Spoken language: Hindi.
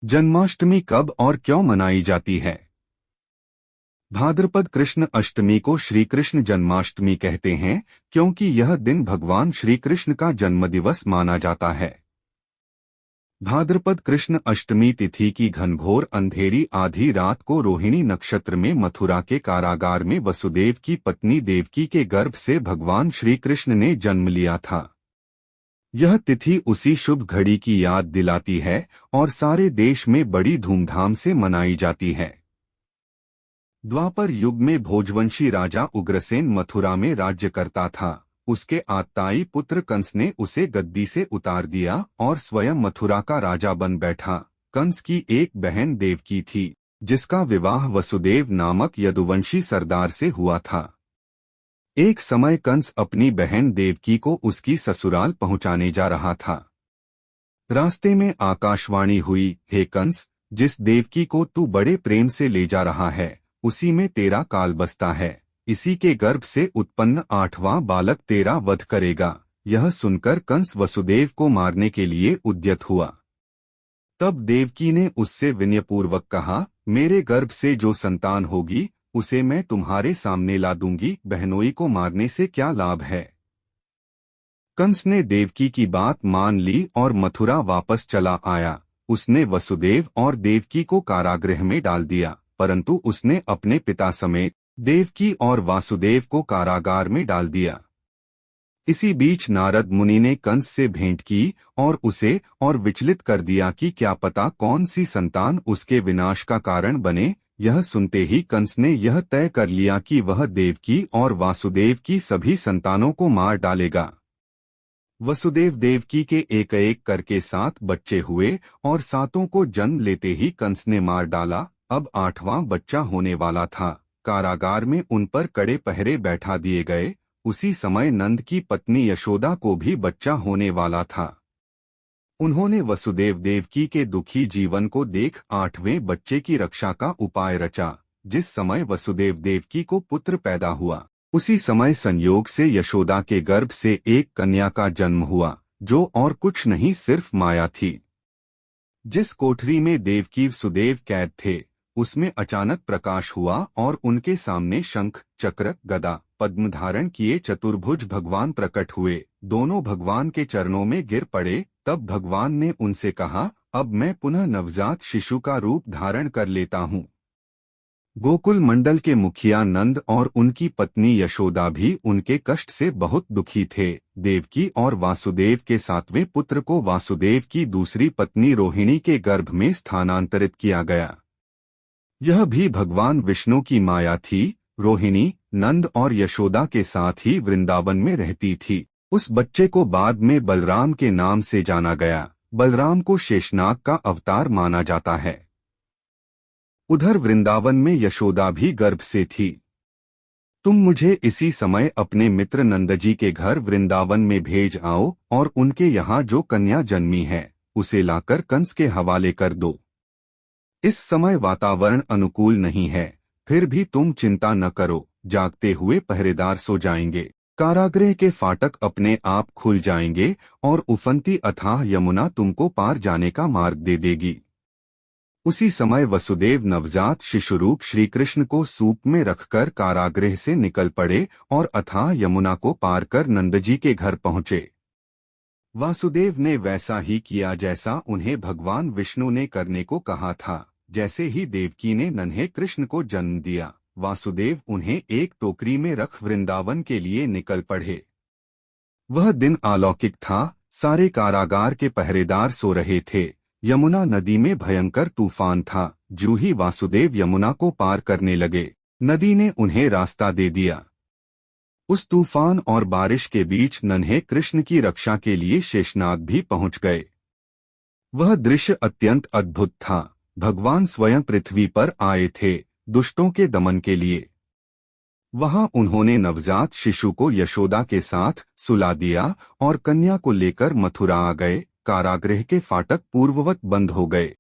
जन्माष्टमी कब और क्यों मनाई जाती है? भाद्रपद कृष्ण अष्टमी को श्री कृष्ण जन्माष्टमी कहते हैं क्योंकि यह दिन भगवान श्री कृष्ण का जन्मदिवस माना जाता है। भाद्रपद कृष्ण अष्टमी तिथि की घनघोर अंधेरी आधी रात को रोहिणी नक्षत्र में मथुरा के कारागार में वसुदेव की पत्नी देवकी के गर्भ से भगवान श्री कृष्ण ने जन्म लिया था। यह तिथि उसी शुभ घड़ी की याद दिलाती है और सारे देश में बड़ी धूमधाम से मनाई जाती है। द्वापर युग में भोजवंशी राजा उग्रसेन मथुरा में राज्य करता था। उसके आत्ताई पुत्र कंस ने उसे गद्दी से उतार दिया और स्वयं मथुरा का राजा बन बैठा। कंस की एक बहन देवकी थी, जिसका विवाह वसुदेव नामक यदुवंशी सरदार से हुआ था। एक समय कंस अपनी बहन देवकी को उसकी ससुराल पहुंचाने जा रहा था। रास्ते में आकाशवाणी हुई, हे कंस, जिस देवकी को तू बड़े प्रेम से ले जा रहा है उसी में तेरा काल बसता है। इसी के गर्भ से उत्पन्न 8वां बालक तेरा वध करेगा। यह सुनकर कंस वसुदेव को मारने के लिए उद्यत हुआ। तब देवकी ने उससे विनयपूर्वक कहा, मेरे गर्भ से जो संतान होगी उसे मैं तुम्हारे सामने ला दूंगी। बहनोई को मारने से क्या लाभ है? कंस ने देवकी की बात मान ली और मथुरा वापस चला आया। उसने वसुदेव और देवकी को कारागृह में डाल दिया, परंतु उसने अपने पिता समेत देवकी और वासुदेव को कारागार में डाल दिया। इसी बीच नारद मुनि ने कंस से भेंट की और उसे और विचलित कर दिया कि क्या पता कौन सी संतान उसके विनाश का कारण बने। यह सुनते ही कंस ने यह तय कर लिया कि वह देवकी और वासुदेव की सभी संतानों को मार डालेगा। वसुदेव देवकी के एक एक करके 7 बच्चे हुए और 7 को जन्म लेते ही कंस ने मार डाला। अब 8वां बच्चा होने वाला था। कारागार में उन पर कड़े पहरे बैठा दिए गए। उसी समय नंद की पत्नी यशोदा को भी बच्चा होने वाला था। उन्होंने वसुदेव देवकी के दुखी जीवन को देख 8वें बच्चे की रक्षा का उपाय रचा। जिस समय वसुदेव देवकी को पुत्र पैदा हुआ उसी समय संयोग से यशोदा के गर्भ से एक कन्या का जन्म हुआ, जो और कुछ नहीं सिर्फ माया थी। जिस कोठरी में देवकी सुदेव कैद थे उसमें अचानक प्रकाश हुआ और उनके सामने शंख, चक्र, गदा, पद्म धारण किए चतुर्भुज भगवान प्रकट हुए। दोनों भगवान के चरणों में गिर पड़े। तब भगवान ने उनसे कहा, अब मैं पुनः नवजात शिशु का रूप धारण कर लेता हूँ। गोकुल मंडल के मुखिया नंद और उनकी पत्नी यशोदा भी उनके कष्ट से बहुत दुखी थे। देवकी और वासुदेव के 7वें पुत्र को वासुदेव की दूसरी पत्नी रोहिणी के गर्भ में स्थानांतरित किया गया। यह भी भगवान विष्णु की माया थी। रोहिणी नंद और यशोदा के साथ ही वृंदावन में रहती थी। उस बच्चे को बाद में बलराम के नाम से जाना गया। बलराम को शेषनाग का अवतार माना जाता है। उधर वृंदावन में यशोदा भी गर्भ से थी। तुम मुझे इसी समय अपने मित्र नंदजी के घर वृंदावन में भेज आओ और उनके यहाँ जो कन्या जन्मी है उसे लाकर कंस के हवाले कर दो। इस समय वातावरण अनुकूल नहीं है, फिर भी तुम चिंता न करो। जागते हुए पहरेदार सो जाएंगे। कारागृह के फाटक अपने आप खुल जाएंगे और उफनती अथाह यमुना तुमको पार जाने का मार्ग दे देगी। उसी समय वसुदेव नवजात शिशुरूप श्री कृष्ण को सूप में रखकर कारागृह से निकल पड़े और अथाह यमुना को पार कर नंदजी के घर पहुँचे। वासुदेव ने वैसा ही किया जैसा उन्हें भगवान विष्णु ने करने को कहा था। जैसे ही देवकी ने नन्हे कृष्ण को जन्म दिया, वासुदेव उन्हें एक टोकरी में रख वृंदावन के लिए निकल पड़े। वह दिन अलौकिक था। सारे कारागार के पहरेदार सो रहे थे। यमुना नदी में भयंकर तूफान था। जो ही वासुदेव यमुना को पार करने लगे, नदी ने उन्हें रास्ता दे दिया। उस तूफान और बारिश के बीच नन्हे कृष्ण की रक्षा के लिए शेषनाग भी पहुंच गए। वह दृश्य अत्यंत अद्भुत था। भगवान स्वयं पृथ्वी पर आए थे दुष्टों के दमन के लिए। वहां उन्होंने नवजात शिशु को यशोदा के साथ सुला दिया और कन्या को लेकर मथुरा आ गए। कारागृह के फाटक पूर्ववत बंद हो गए।